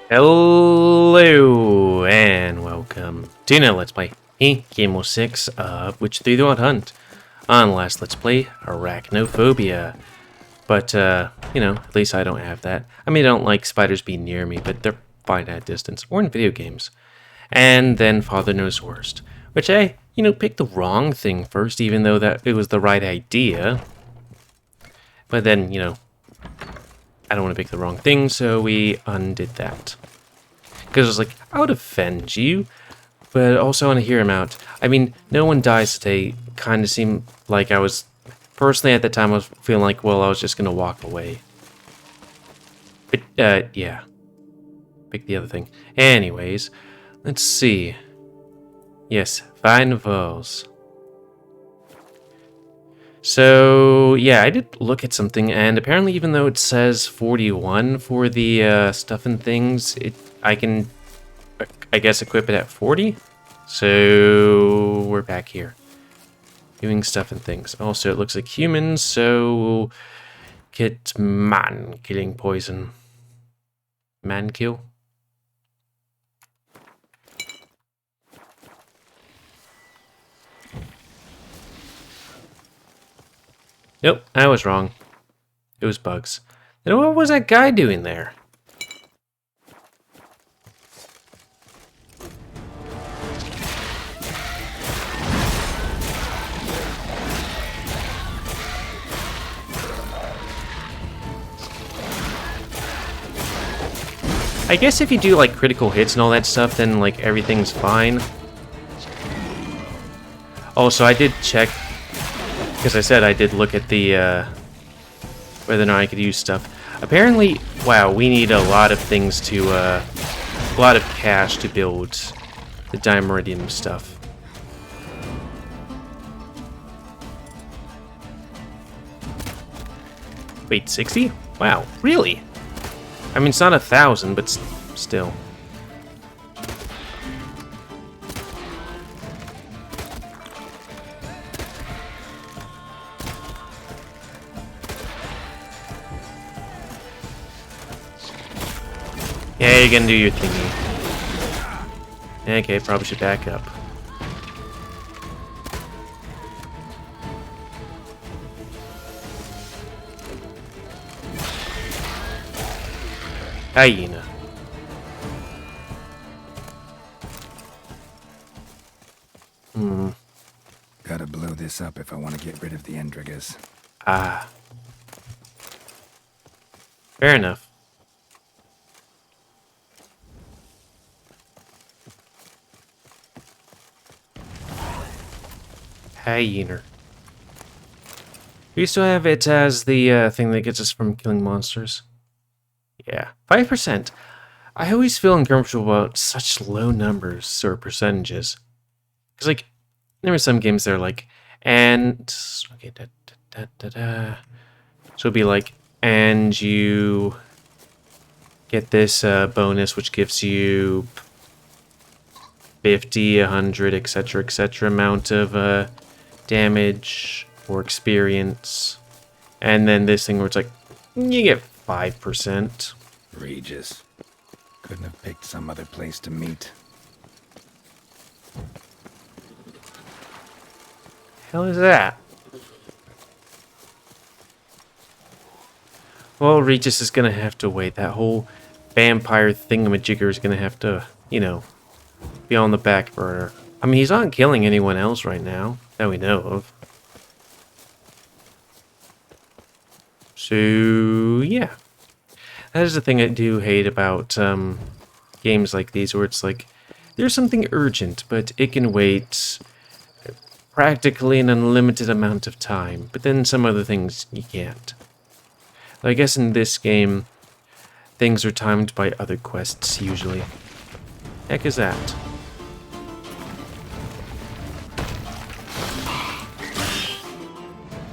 Hello and welcome to another Let's Play GamerWolfSix of Which Through the Wild Hunt. On last Let's Play, Arachnophobia. But, at least I don't have that. I mean, I don't like spiders being near me, but they're fine at a distance, or in video games. And then Father Knows Worst, which I, picked the wrong thing first, even though that it was the right idea. But then, I don't want to pick the wrong thing, so we undid that. Because I was like, I would offend you, but also I want to hear him out. I mean, no one dies today. Kind of seemed like I was, personally at the time, I was feeling like, well, I was just going to walk away. But, yeah. Pick the other thing. Anyways, let's see. Yes, fine vows. So, yeah, I did look at something, and apparently even though it says 41 for the stuff and things, I can, I guess, equip it at 40? So, we're back here. Doing stuff and things. Also, it looks like humans, so we'll get man-killing poison. Man-kill? Nope, I was wrong. It was bugs. Then what was that guy doing there? I guess if you do like critical hits and all that stuff, then like everything's fine. Oh, so I did check. Because I said I did look at the, whether or not I could use stuff. Apparently, wow, we need a lot of things to, a lot of cash to build the Dimeridium stuff. Wait, 60? Wow, really? I mean, it's not 1,000, but still. Yeah, you're gonna do your thingy. Okay, probably should back up. Hyena. Gotta blow this up if I want to get rid of the Endrigas. Ah. Fair enough. Hyena. We still have it as the thing that gets us from killing monsters. Yeah, 5%. I always feel uncomfortable about such low numbers or percentages. Because, like, there were some games that are like, and... Okay, So it'd be like, and you get this bonus, which gives you 50, 100, etc., amount of damage or experience. And then this thing where it's like, you get 5%. Regis. Couldn't have picked some other place to meet. Hell is that? Well, Regis is gonna have to wait. That whole vampire thingamajigger is gonna have to, be on the back burner. I mean, he's not killing anyone else right now that we know of. So, yeah. That is the thing I do hate about games like these, where it's like, there's something urgent, but it can wait practically an unlimited amount of time. But then some other things you can't. I guess in this game, things are timed by other quests, usually. Heck is that?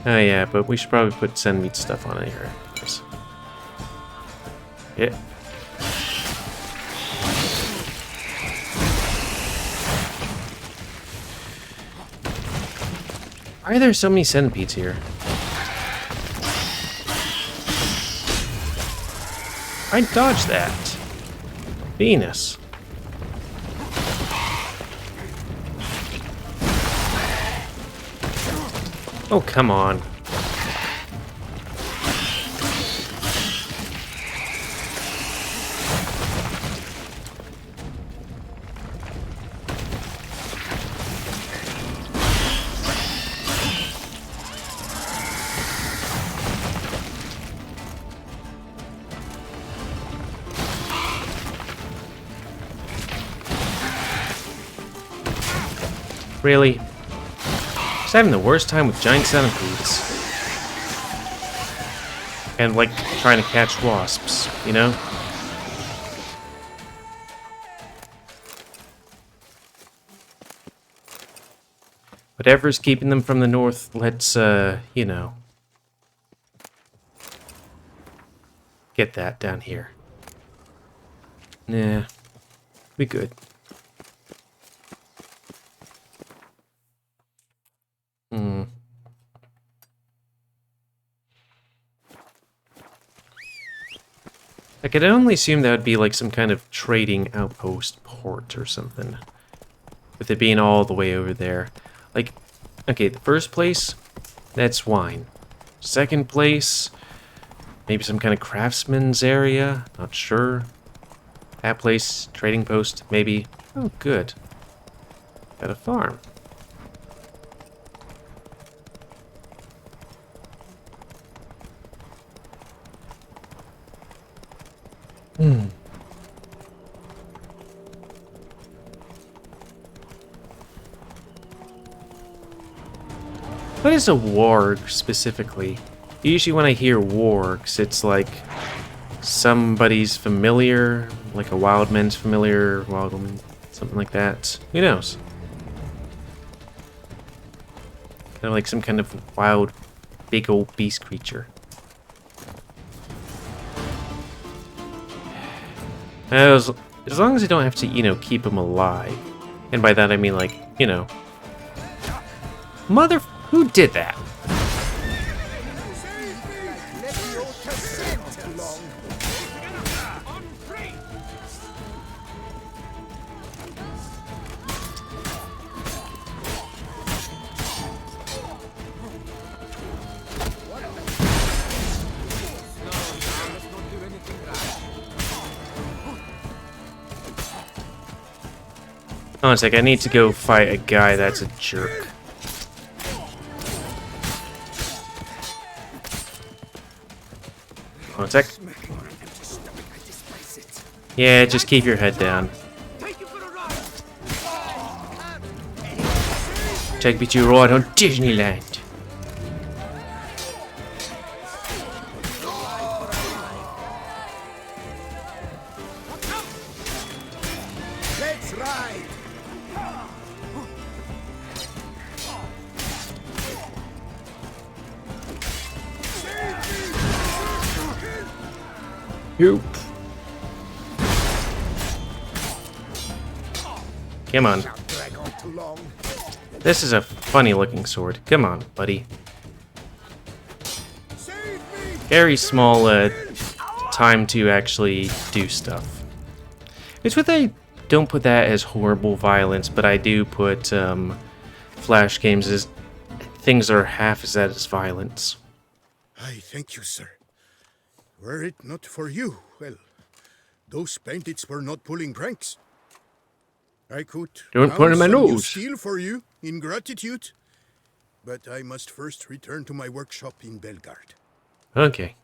Oh yeah, but we should probably put send meat stuff on it here. Yeah. Why are there so many centipedes here? I dodged that. Venus. Oh, come on. Really? Just having the worst time with giant centipedes. And, like, trying to catch wasps, you know? Whatever's keeping them from the north, let's, you know, get that down here. Nah, we good. I could only assume that would be like some kind of trading outpost port or something. With it being all the way over there. Like, okay, the first place, that's wine. Second place, maybe some kind of craftsman's area, not sure. That place, trading post, maybe. Oh, good. Got a farm. What is a warg specifically? Usually when I hear wargs, it's like somebody's familiar, like a wildman's familiar, wildman, something like that. Who knows? Kind of like some kind of wild, big old beast creature. As long as I don't have to, you know, keep him alive. And by that I mean, like, you know... Who did that? Hold on a sec, I need to go fight a guy that's a jerk. Hold on a sec. Yeah, just keep your head down. Take me to your ride on Disneyland. Let's ride. Yoop. Come on. This is a funny looking sword. Come on, buddy. Very small time to actually do stuff. It's what I don't put that as horrible violence, but I do put Flash games as things are half as that as violence. I thank you, sir. Were it not for you, well, those bandits were not pulling pranks. I could Don't pound point at my some new nose. steel for you in gratitude, but I must first return to my workshop in Belgard. Okay.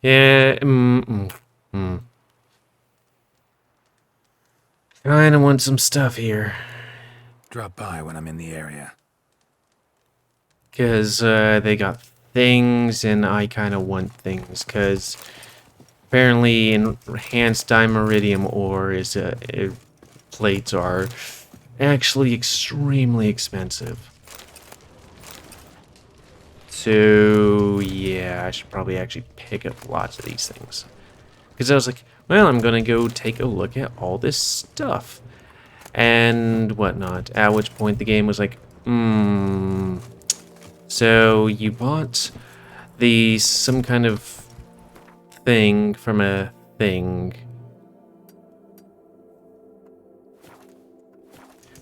Yeah, Kinda want some stuff here. Drop by when I'm in the area. Because they got things, and I kind of want things. Because apparently enhanced dimeridium ore is plates are actually extremely expensive. So yeah, I should probably actually pick up lots of these things. Because I was like, well, I'm gonna go take a look at all this stuff and whatnot. At which point the game was like, so you bought some kind of thing from a thing,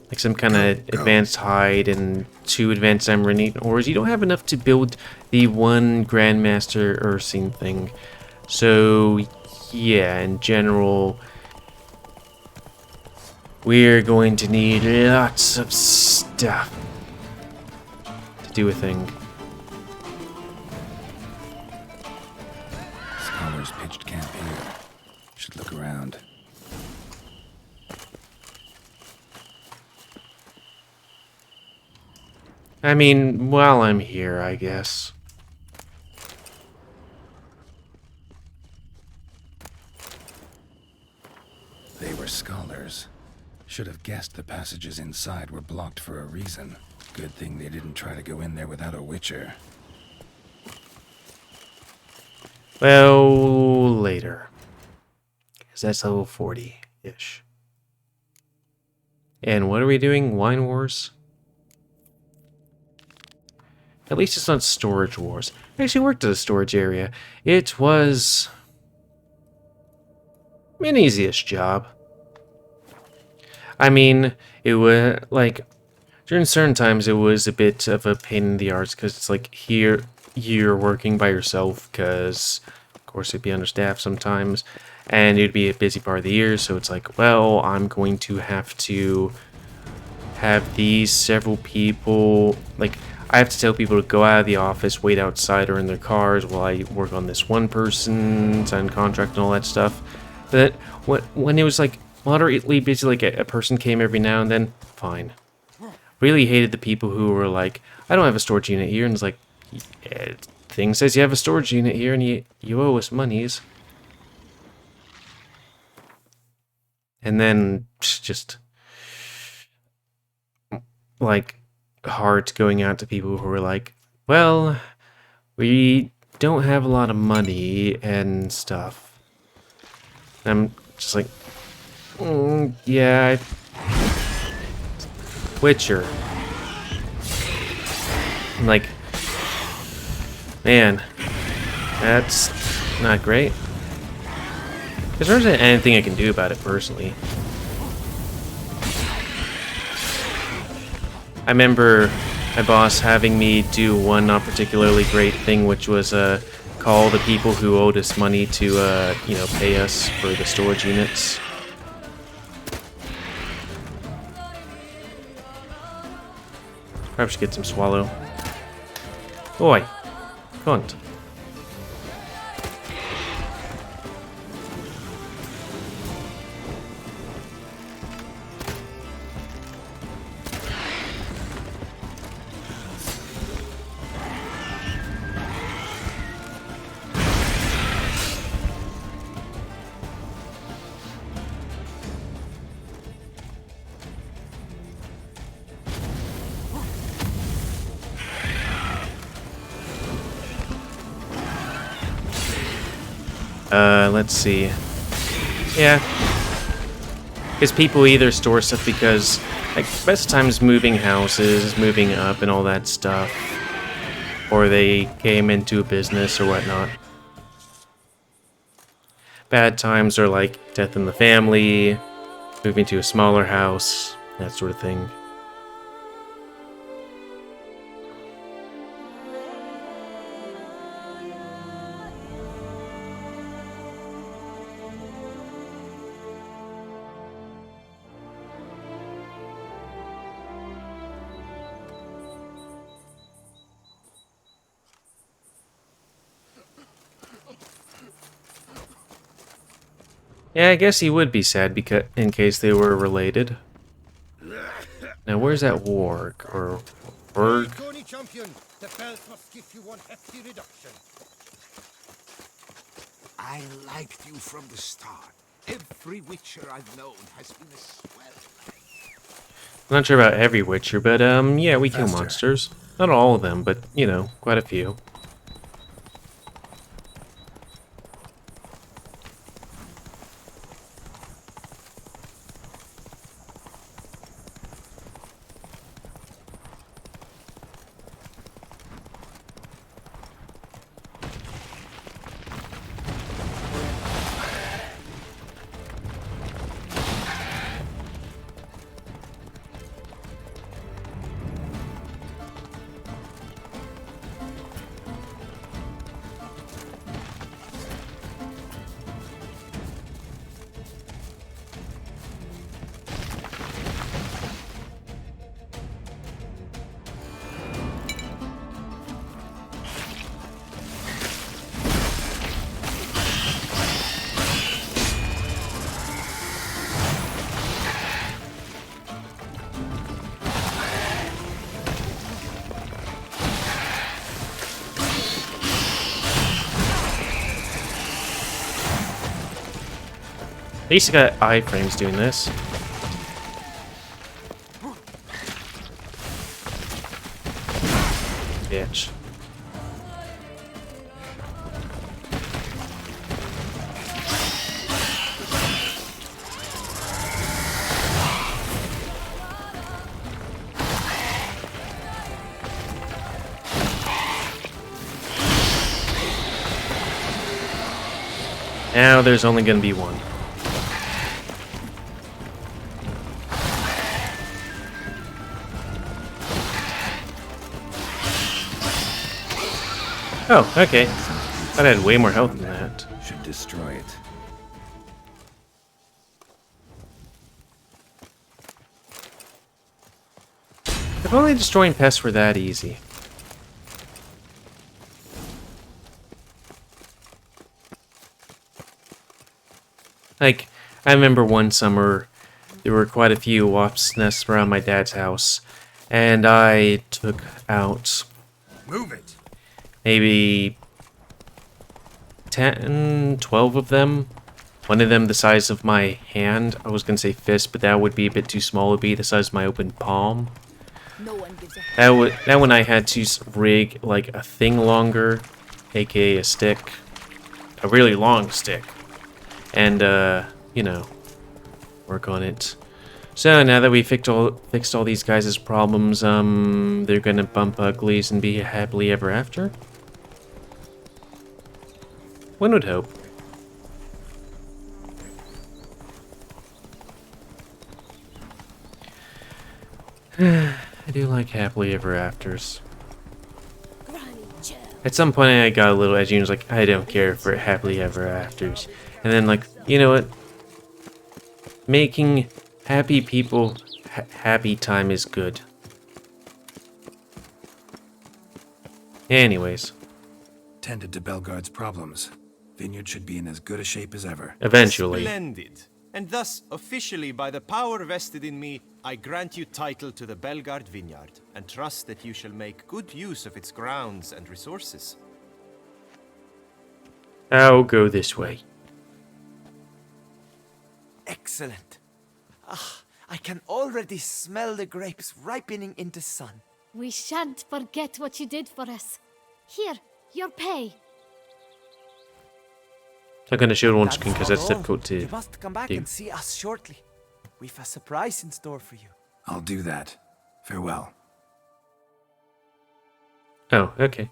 like some kind of advanced hide and 2 advanced emerald ores, you don't have enough to build the 1 Grandmaster Ursine thing. So yeah, in general, we're going to need lots of stuff to do a thing. Scholars pitched camp here. Should look around. I mean, while I'm here, I guess. They were scholars. Should have guessed the passages inside were blocked for a reason. Good thing they didn't try to go in there without a witcher. Well, later. Because that's level 40-ish. And what are we doing? Wine Wars? At least it's not Storage Wars. I actually worked at a storage area. It was an easy-ish job. I mean, it was, like, during certain times it was a bit of a pain in the arse, because it's like, here, you're working by yourself, because, of course, it'd be understaffed sometimes, and it'd be a busy part of the year, so it's like, well, I'm going to have these several people, like, I have to tell people to go out of the office, wait outside or in their cars while I work on this one person, sign contract and all that stuff. But when it was like moderately busy, like a person came every now and then, fine. Really hated the people who were like, I don't have a storage unit here, and it's like, yeah, thing says you have a storage unit here and you owe us monies. And then just like heart going out to people who were like, well, we don't have a lot of money and stuff. I'm just like, yeah, Witcher. I'm like, man, that's not great. Because there isn't anything I can do about it personally. I remember my boss having me do one not particularly great thing, which was call the people who owed us money to, you know, pay us for the storage units. Perhaps should get some swallow. Oi, cunt. Let's see. Yeah. Because people either store stuff because, like, best times moving houses, moving up and all that stuff. Or they came into a business or whatnot. Bad times are like death in the family, moving to a smaller house, that sort of thing. Yeah, I guess he would be sad because in case they were related. Now, where's that warg or Berg? Champion, the belt must give you one hefty reduction. I liked you from the start. Every Witcher I've known has been a swell. I'm not sure about every Witcher, but yeah, we kill Faster. monsters. Not all of them, but you know, quite a few. At least I got iframes doing this. Bitch. Now there's only going to be one. Oh, okay. Thought I had way more health than that. Should destroy it. If only destroying pests were that easy. Like, I remember one summer, there were quite a few wasps' nests around my dad's house, and I took out Move it. maybe 10, 12 of them. One of them the size of my hand. I was going to say fist, but that would be a bit too small. It would be the size of my open palm. No one gives a That one I had to rig like a thing longer, aka a stick. A really long stick. And, you know, work on it. So now that we fixed all these guys' problems, they're gonna bump uglies and be happily ever after? One would hope. I do like happily ever afters. At some point I got a little edgy and was like, I don't care for happily ever afters. And then like, you know what? Making happy people happy time is good. Anyways. Tended to Belgard's problems. Vineyard should be in as good a shape as ever. Eventually. Splendid. And thus, officially, by the power vested in me, I grant you title to the Belgard Vineyard, and trust that you shall make good use of its grounds and resources. I'll go this way. Excellent. Ah, I can already smell the grapes ripening in the sun. We shan't forget what you did for us. Here, your pay. I'm gonna show it on screen That's because that's not all. difficult to You must come back do. and see us shortly. We've a surprise in store for you. I'll do that. Farewell. Oh, okay.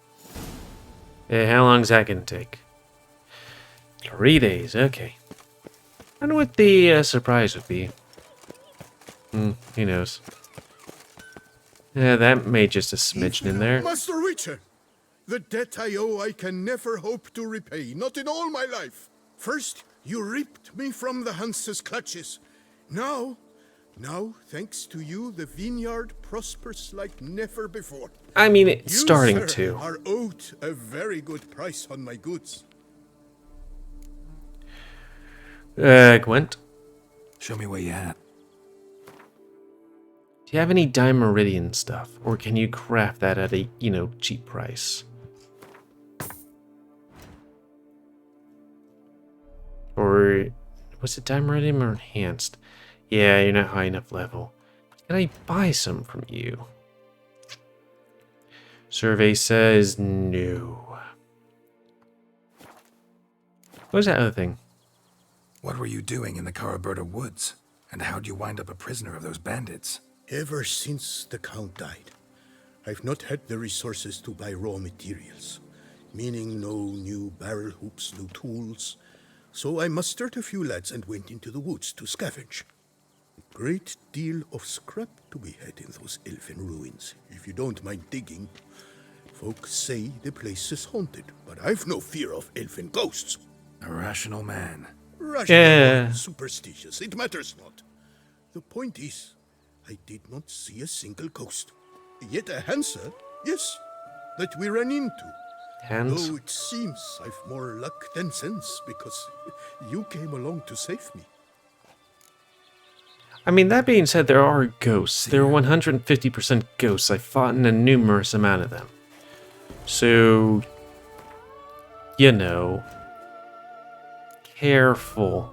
How long is that gonna take? 3 days, okay. I wonder what the surprise would be. Who knows? Yeah, that made just a smidgen in there. Master Witcher, the debt I owe I can never hope to repay, not in all my life. First, you ripped me from the Hanse's clutches. Now, thanks to you, the vineyard prospers like never before. I mean, it's You, starting sir, to. are owed a very good price on my goods. Gwent, Show me what you had. do you have any Dimeridian stuff? Or can you craft that at a, cheap price? Or was it Dimeridium or enhanced? Yeah, you're not high enough level. Can I buy some from you? Survey says no. What was that other thing? What were you doing in the Caraberta woods? And how'd you wind up a prisoner of those bandits? Ever since the Count died, I've not had the resources to buy raw materials, meaning no new barrel hoops, no tools. So I mustered a few lads and went into the woods to scavenge. A great deal of scrap to be had in those elfin ruins, if you don't mind digging. Folks say the place is haunted, but I've no fear of elfin ghosts. A rational man. Rational Yeah. or superstitious, it matters not. The point is, I did not see a single ghost. Yet a Hansa, yes, that we ran into. Hands? Though it seems I've more luck than sense, because you came along to save me. I mean, that being said, there are ghosts. There are 150% ghosts. I fought in a numerous amount of them. So, careful.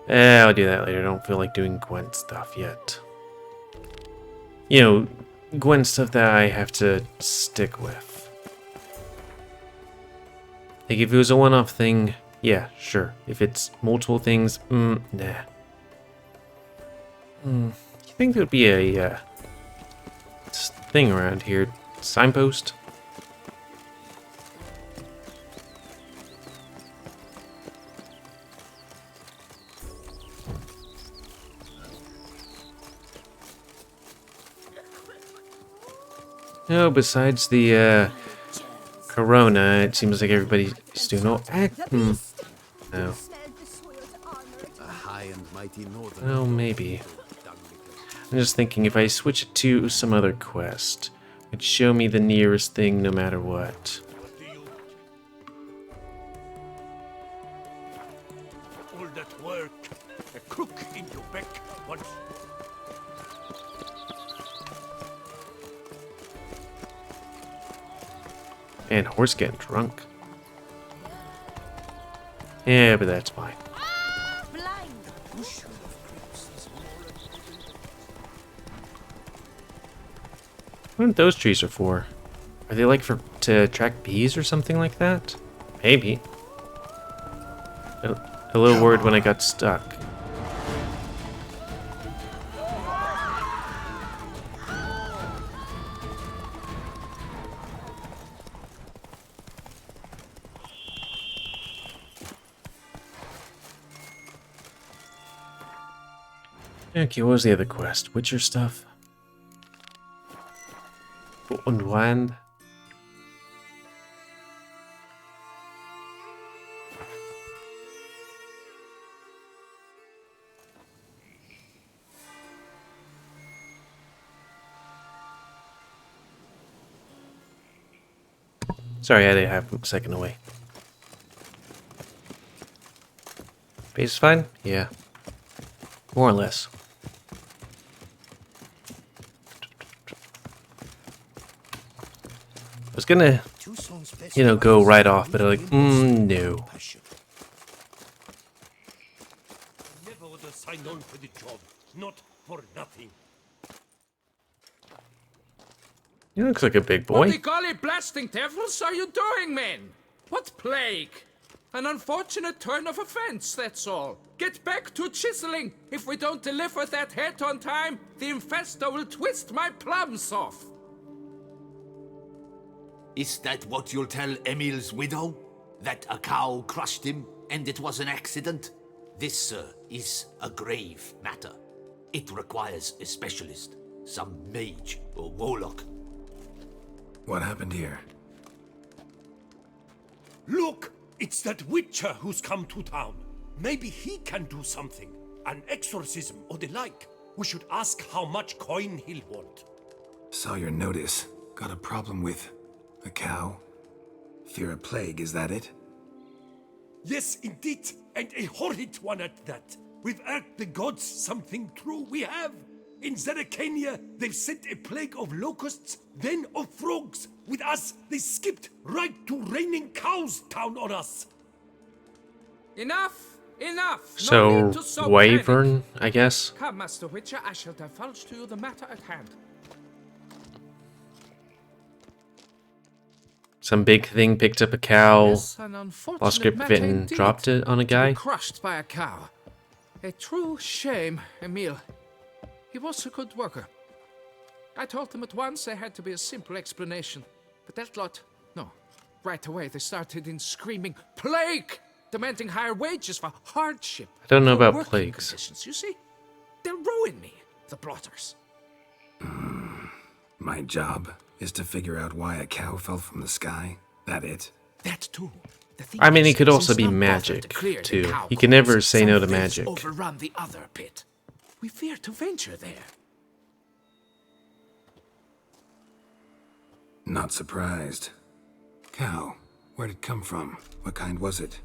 I'll do that later. I don't feel like doing Gwen stuff yet. You know, Gwen stuff that I have to stick with. Like, if it was a one-off thing, yeah, sure. If it's multiple things, nah. You think there'd be a thing around here? Signpost? No, besides the Corona, it seems like everybody's doing all. No. A high and mighty northern. Well, maybe. I'm just thinking if I switch it to some other quest, it'd show me the nearest thing no matter what. All that work, a crook in your back once. And horse getting drunk. Yeah, but that's fine. What those trees are for? Are they like to attract bees or something like that? Maybe. A little worried when I got stuck. Okay, what was the other quest? Witcher stuff? Und Wand? Sorry, I had to have a second away. Base is fine? Yeah. More or less. I was gonna, go right off, but I'm like, no. Never would have signed on for the job. Not for nothing. He looks like a big What boy. the golly blasting devils are you doing, men? What plague? An unfortunate turn of offense, that's all. Get back to chiseling. If we don't deliver that head on time, the infestor will twist my plums off. Is that what you'll tell Emil's widow? That a cow crushed him and it was an accident? This, sir, is a grave matter. It requires a specialist, some mage or warlock. What happened here? Look! It's that witcher who's come to town. Maybe he can do something. An exorcism or the like. We should ask how much coin he'll want. Saw your notice. Got a problem with a cow? Fear a plague, is that it? Yes, indeed. And a horrid one at that. We've irked the gods something true, we have. In Zeracania, they've sent a plague of locusts, then of frogs. With us, they skipped right to raining cows down on us. Enough! Enough! So, no need to sow Wyvern, panic. I guess? Come, Master Witcher, I shall divulge to you the matter at hand. Some big thing picked up a cow, Yes, an unfortunate lost grip of matter it and indeed. dropped it on a To be guy. crushed by a cow. A true shame, Emil. He was a good worker. I told him at once there had to be a simple explanation. But that lot, no. Right away they started in screaming, plague! Demanding higher wages for hardship. I don't know Poor about working plagues. conditions, you see? They'll ruin me, the blotters. My job is to figure out why a cow fell from the sky. That it? That too. The thing I mean, is, it could also since be none bothered magic, to clear the too. cow He can never corpse, say no some to thieves magic. Overrun the other pit. We fear to venture there. Not surprised. Cow. Where'd it come from? What kind was it?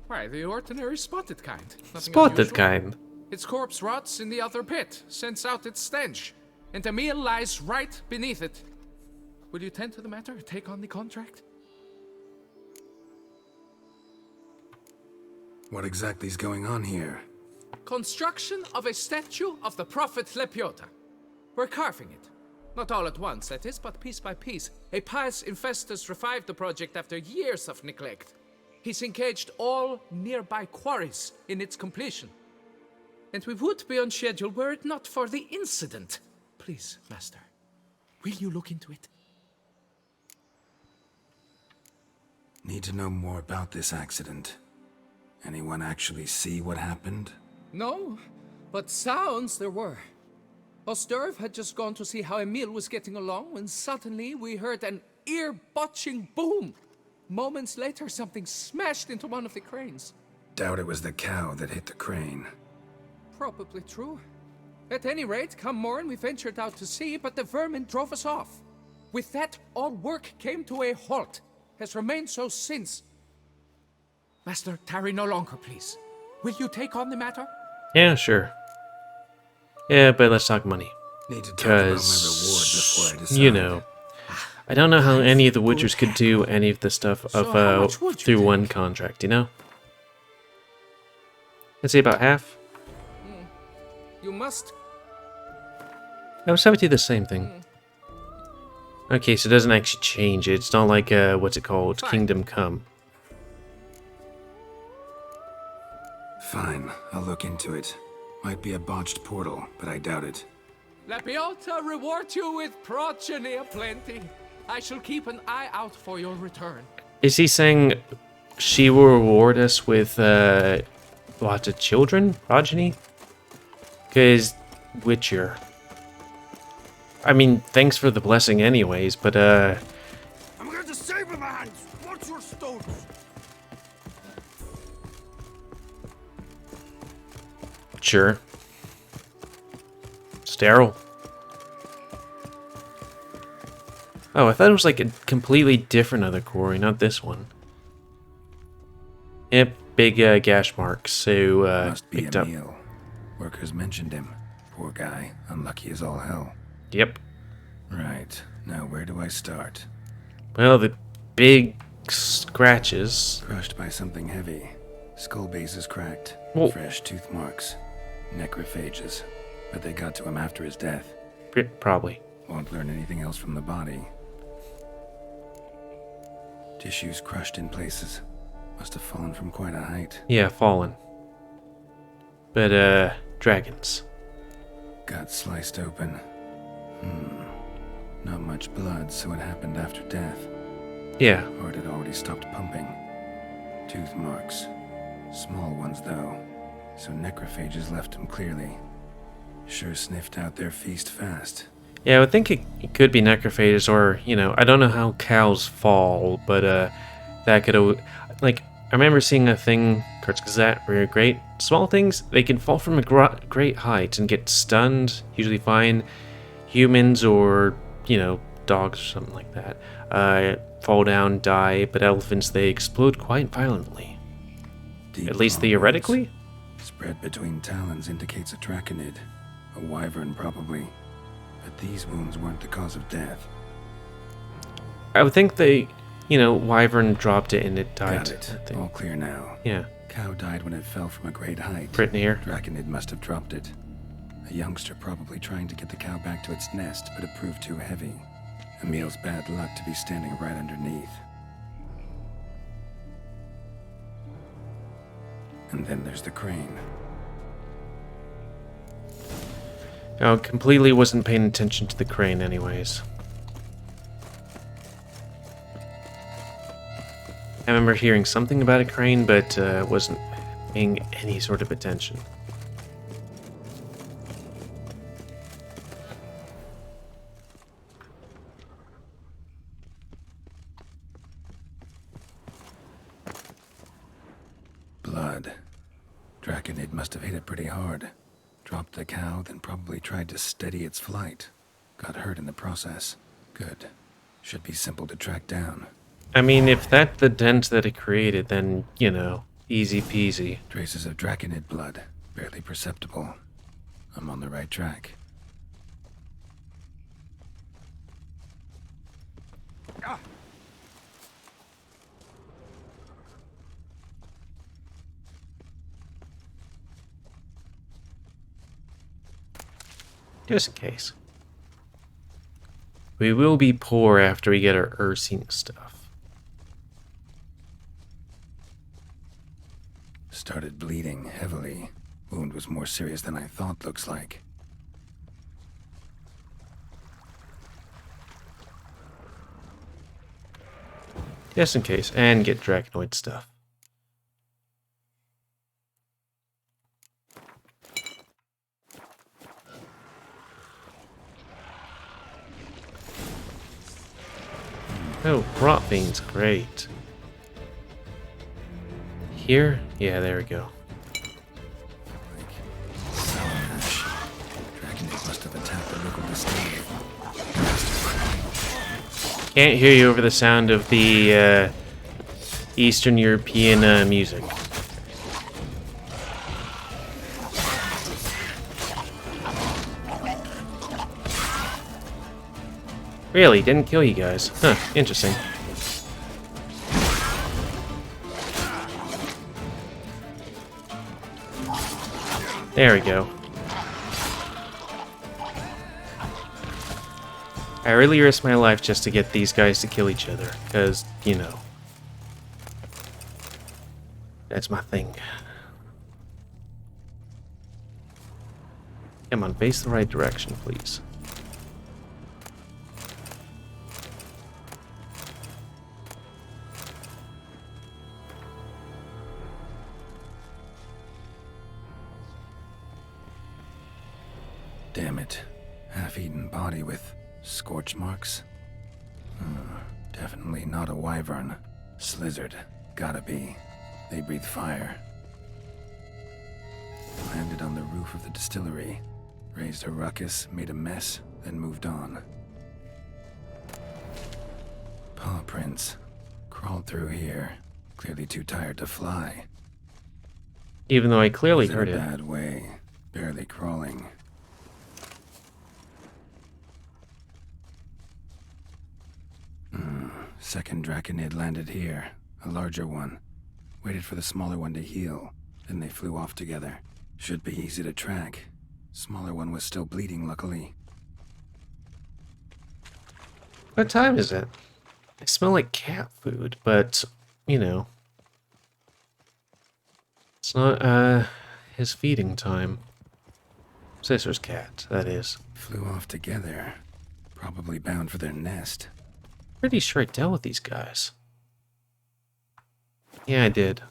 Why, the ordinary spotted kind. Nothing Spotted unusual. kind. Its corpse rots in the other pit, sends out its stench, and Emil lies right beneath it. Will you tend to the matter, take on the contract? What exactly is going on here? Construction of a statue of the prophet Lepiota. We're carving it. Not all at once, that is, but piece by piece. A pious infestus revived the project after years of neglect. He's engaged all nearby quarries in its completion. And we would be on schedule were it not for the incident. Please, Master, will you look into it? Need to know more about this accident. Anyone actually see what happened? No, but sounds there were. Osterv had just gone to see how Emil was getting along when suddenly we heard an ear-botching boom. Moments later, something smashed into one of the cranes. Doubt it was the cow that hit the crane. Probably true. At any rate, come morn we ventured out to sea, but the vermin drove us off. With that, all work came to a halt. Has remained so since. Master, tarry no longer, please. Will you take on the matter? Yeah, sure. Yeah, but let's talk money. Need to talk about my reward before I decide. You know, I don't know how any of the Witchers could do any of the stuff of through one contract, you know? Let's say about half. You must. I was having to do the same thing. Okay, so it doesn't actually change it. It's not like, what's it called? Fine. Kingdom Come. Fine, I'll look into it. Might be a botched portal, but I doubt it. Lepiota reward you with progeny aplenty. I shall keep an eye out for your return. Is he saying she will reward us with lots of children? Progeny? Because Witcher. I mean, thanks for the blessing anyways, but I'm going to save my hands. Watch your stones. sure. Sterile. Oh, I thought it was like a completely different other quarry, not this one. Yep, big gash marks, so Must be picked up. Emil. Workers mentioned him. Poor guy, unlucky as all hell. Yep. Right, now where do I start? Well, the big scratches. Crushed by something heavy. Skull base is cracked. Whoa. Fresh tooth marks. Necrophages. But they got to him after his death. Probably. Won't learn anything else from the body. Tissues crushed in places. Must have fallen from quite a height. Yeah, fallen. But, dragons. Gut sliced open. Not much blood, so it happened after death. Yeah. Or it had already stopped pumping. Tooth marks. Small ones, though. So necrophages left him clearly. Sure sniffed out their feast fast. Yeah, I would think it could be necrophages or, you know, I don't know how cows fall, but, that could, like, I remember seeing a thing, Kurt's Gazette, where great small things, they can fall from a great height and get stunned, usually fine. Humans or, you know, dogs or something like that, fall down, die, but elephants, they explode quite violently. Deep At least claw theoretically? wounds. Spread between talons indicates a draconid. A wyvern, probably. But these wounds weren't the cause of death. I would think they, you know, wyvern dropped it and it died. Got it. I think. All clear now. Yeah, Cow died when it fell from a great height. pretty near. Draconid must have dropped it. A youngster probably trying to get the cow back to its nest, but it proved too heavy. Emil's bad luck to be standing right underneath. And then there's the crane. I completely wasn't paying attention to the crane anyways. I remember hearing something about a crane, but wasn't paying any sort of attention. Blood. Draconid must have hit it pretty hard. Dropped the cow, then probably tried to steady its flight. Got hurt in the process. Good. Should be simple to track down. I mean, if that's the dent that it created, then, you know, easy peasy. Traces of draconid blood. Barely perceptible. I'm on the right track. Just in case. We will be poor after we get our Ursine stuff. Started bleeding heavily. Wound was more serious than I thought, looks like. Just in case. And get Draconoid stuff. Oh, rot veins, great. Here? Yeah, there we go. Draconid must have attacked the local distillery. Can't hear you over the sound of the Eastern European music. Really? Didn't kill you guys? Huh, interesting. There we go. I really risked my life just to get these guys to kill each other, because, you know, that's my thing. Come on, face the right direction, please. Damn it. Half-eaten body with scorch marks? Definitely not a wyvern. Slizzard. Gotta be. They breathe fire. Landed on the roof of the distillery. Raised a ruckus, made a mess, then moved on. Paw prints. Crawled through here. Clearly too tired to fly. Even though I clearly Was in heard a it. bad way. Barely crawling. Second Draconid landed here. A larger one. Waited for the smaller one to heal. Then they flew off together. Should be easy to track. Smaller one was still bleeding, luckily. What time is it? I smell like cat food, but, you know. It's not, his feeding time. Sister's cat, that is. Flew off together. Probably bound for their nest. Pretty sure I dealt with these guys. Yeah, I did.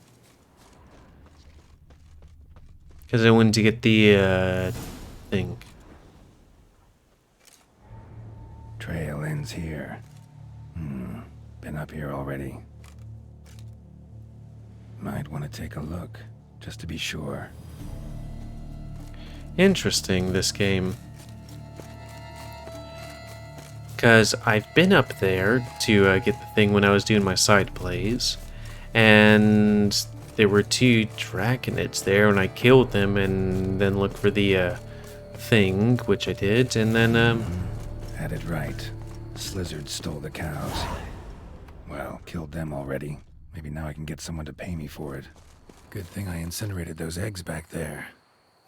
Because I went to get the, thing. Trail ends here. Been up here already. Might want to take a look, just to be sure. Interesting, this game. Because I've been up there to get the thing when I was doing my side plays. And there were 2 Draconids there, and I killed them and then looked for the thing, which I did, and then Had it right. Slizzard stole the cows. Well, killed them already. Maybe now I can get someone to pay me for it. Good thing I incinerated those eggs back there.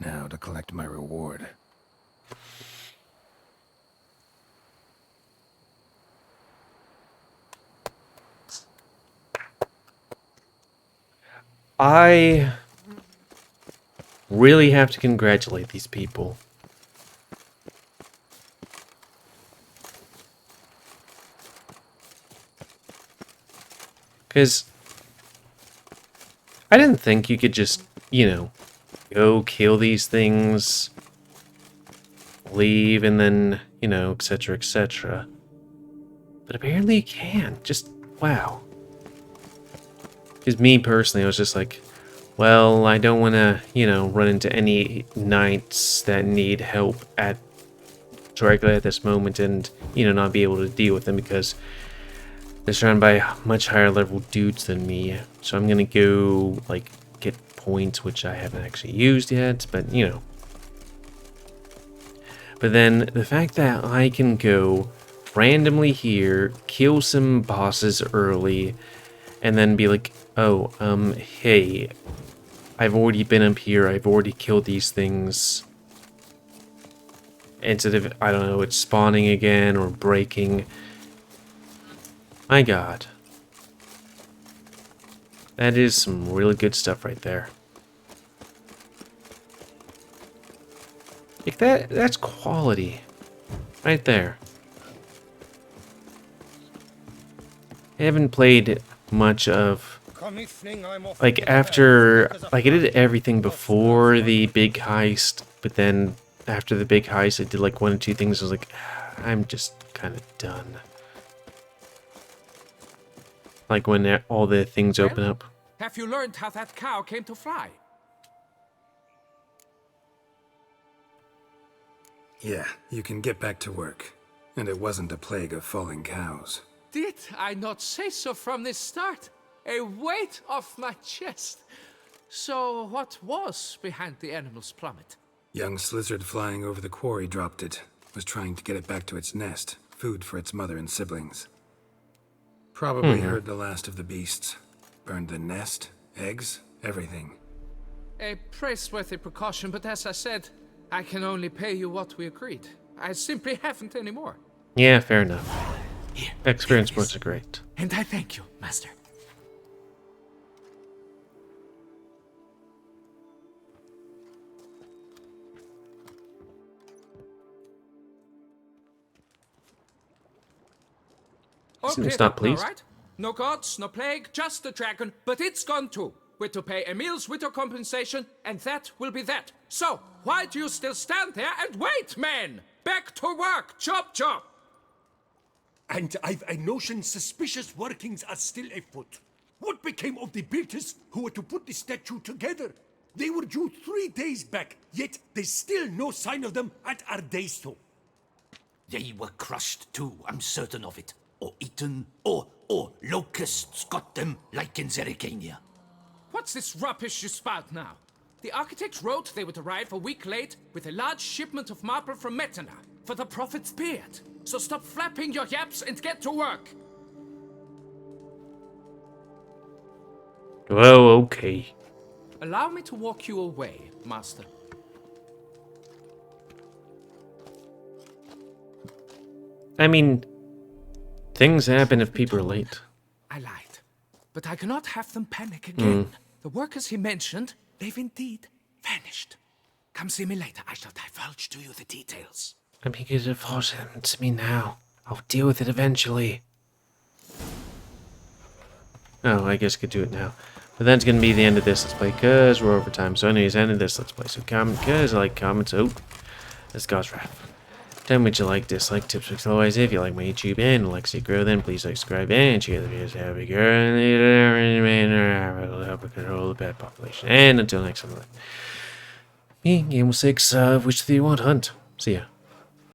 Now to collect my reward. I really have to congratulate these people. Because I didn't think you could just, you know, go kill these things, leave, and then, you know, etc., etc. But apparently you can. Just, wow. Because me personally, I was just like, well, I don't want to, you know, run into any knights that need help directly at this moment and, you know, not be able to deal with them because they're surrounded by much higher level dudes than me. So I'm going to go, like, get points, which I haven't actually used yet, but, you know. But then the fact that I can go randomly here, kill some bosses early, and then be like, oh, hey, I've already been up here, I've already killed these things. instead of, I don't know, it's spawning again or breaking. My god. That is some really good stuff right there. Like that's quality. Right there. I haven't played much of, like, after, like, I did everything before the big heist, but then after the big heist I did like one or two things. I was like, I'm just kind of done. Like when all the things open up. Have you learned how that cow came to fly? Yeah, you can get back to work. And it wasn't a plague of falling cows. Did I not say so from the start? A weight off my chest. So what was behind the animal's plummet? Young slizzard flying over the quarry dropped it. Was trying to get it back to its nest. Food for its mother and siblings. Probably heard the last of the beasts. Burned the nest, eggs, everything. A praiseworthy precaution, but as I said, I can only pay you what we agreed. I simply haven't any more. Yeah, fair enough. Here, Experience take this. points are great. And I thank you, Master. Seems not pleased. Right? No gods, no plague, just the dragon, but it's gone too. We're to pay Emil's widow compensation, and that will be that. So, why do you still stand there and wait, men? Back to work, chop chop! And I've a notion suspicious workings are still afoot. What became of the builders who were to put the statue together? They were due 3 days back, yet there's still no sign of them at our daystone. They were crushed too, I'm certain of it. Or eaten, or locusts got them, like in Zerikania. What's this rubbish you spout now? The architects wrote they would arrive a week late with a large shipment of marble from Metana for the prophet's beard. So stop flapping your yaps and get to work. Oh, okay. Allow me to walk you away, Master. I mean, things happen if people are late. I lied. But I cannot have them panic again. The workers he mentioned, they've indeed vanished. Come see me later. I shall divulge to you the details. I mean, you divulge them to me now. I'll deal with it eventually. Oh, I guess I could do it now. But that's going to be the end of this Let's Play, because we're over time. So anyways, end of this Let's Play. So comment, because I like comments. Oh, that's God's wrath. Tell me what you like, dislike, tips, tricks. Otherwise, if you like my YouTube and like to see it grow, then please like, subscribe, and share the videos. Have a good help control the pet population. And until next time, me, GamerWolfSix, which do you want? Hunt. See ya.